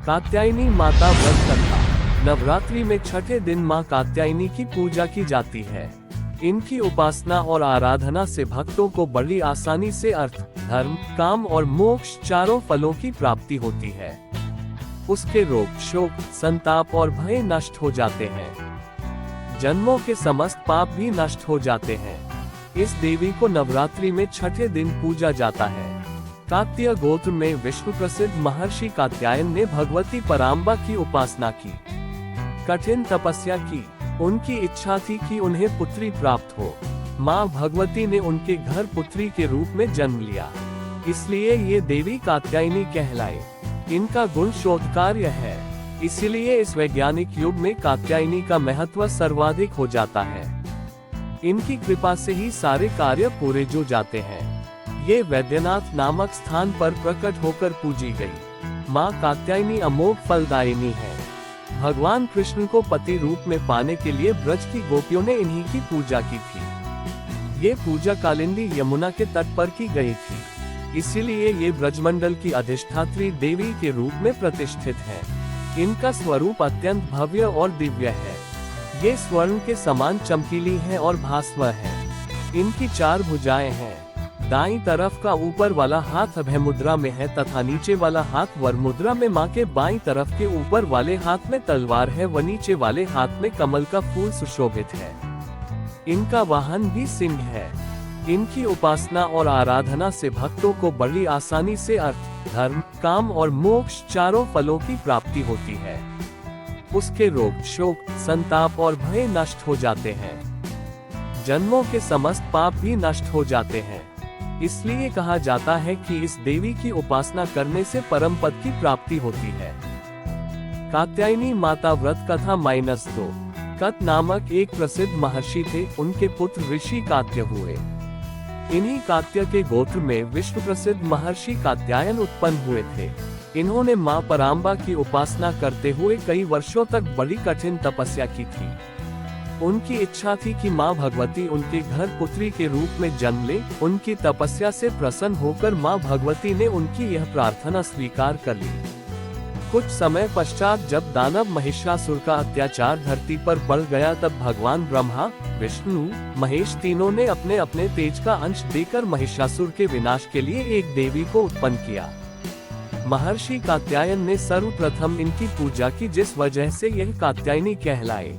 कात्यायनी माता व्रत कथा। नवरात्रि में छठे दिन मां कात्यायनी की पूजा की जाती है। इनकी उपासना और आराधना से भक्तों को बड़ी आसानी से अर्थ, धर्म, काम और मोक्ष चारों फलों की प्राप्ति होती है। उसके रोग, शोक, संताप और भय नष्ट हो जाते हैं। जन्मों के समस्त पाप भी नष्ट हो जाते हैं। इस देवी को नवरात्रि में छठे दिन पूजा जाता है। कात्य गोत्र में विश्व प्रसिद्ध महर्षि कात्यायन ने भगवती पराम्बा की उपासना की, कठिन तपस्या की। उनकी इच्छा थी कि उन्हें पुत्री प्राप्त हो। मां भगवती ने उनके घर पुत्री के रूप में जन्म लिया, इसलिए ये देवी कात्यायनी कहलाए। इनका गुण शोधकार्य है, इसीलिए इस वैज्ञानिक युग में कात्यायनी का महत्व सर्वाधिक हो जाता है। इनकी कृपा से ही सारे कार्य पूरे जो जाते हैं। ये वैद्यनाथ नामक स्थान पर प्रकट होकर पूजी गई। मां कात्यायनी अमोघ फलदायिनी है। भगवान कृष्ण को पति रूप में पाने के लिए ब्रज की गोपियों ने इन्हीं की पूजा की थी। ये पूजा कालिंदी यमुना के तट पर की गई थी, इसीलिए ये ब्रजमंडल की अधिष्ठात्री देवी के रूप में प्रतिष्ठित है। इनका स्वरूप अत्यंत भव्य और दिव्य है। ये स्वर्ण के समान चमकीली है और भास्वर है। इनकी 4 भुजाएं हैं। दाईं तरफ का ऊपर वाला हाथ अभय मुद्रा में है तथा नीचे वाला हाथ वर मुद्रा में। मां के बाईं तरफ के ऊपर वाले हाथ में तलवार है व नीचे वाले हाथ में कमल का फूल सुशोभित है। इनका वाहन भी सिंह है। इनकी उपासना और आराधना से भक्तों को बड़ी आसानी से अर्थ, धर्म, काम और मोक्ष चारों फलों की प्राप्ति होती है। उसके रोग, शोक, संताप और भय नष्ट हो जाते हैं। जन्मों के समस्त पाप भी नष्ट हो जाते हैं। इसलिए कहा जाता है कि इस देवी की उपासना करने से परम पद की प्राप्ति होती है। कात्यायनी माता व्रत कथा -2। कत नामक एक प्रसिद्ध महर्षि थे। उनके पुत्र ऋषि कात्य हुए। इन्हीं कात्य के गोत्र में विश्व प्रसिद्ध महर्षि कात्यायन उत्पन्न हुए थे। इन्होंने मां पराम्बा की उपासना करते हुए कई वर्षों तक बड़ी कठिन तपस्या की थी। उनकी इच्छा थी कि मां भगवती उनके घर पुत्री के रूप में जन्म ले। उनकी तपस्या से प्रसन्न होकर मां भगवती ने उनकी यह प्रार्थना स्वीकार कर ली। कुछ समय पश्चात जब दानव महिषासुर का अत्याचार धरती पर बढ़ गया, तब भगवान ब्रह्मा, विष्णु, महेश तीनों ने अपने अपने तेज का अंश देकर महिषासुर के विनाश के लिए एक देवी को उत्पन्न किया। महर्षि कात्यायन ने सर्वप्रथम इनकी पूजा की, जिस वजह से यह कात्यायनी कहलाए।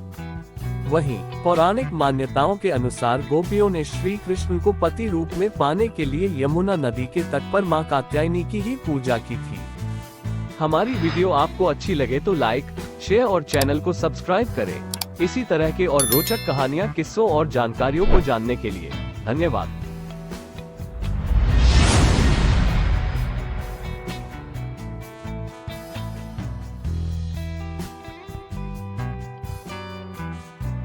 वहीं पौराणिक मान्यताओं के अनुसार गोपियों ने श्री कृष्ण को पति रूप में पाने के लिए यमुना नदी के तट पर मां कात्यायनी की ही पूजा की थी। हमारी वीडियो आपको अच्छी लगे तो लाइक, शेयर और चैनल को सब्सक्राइब करें। इसी तरह के और रोचक कहानियां, किस्सों और जानकारियों को जानने के लिए धन्यवाद।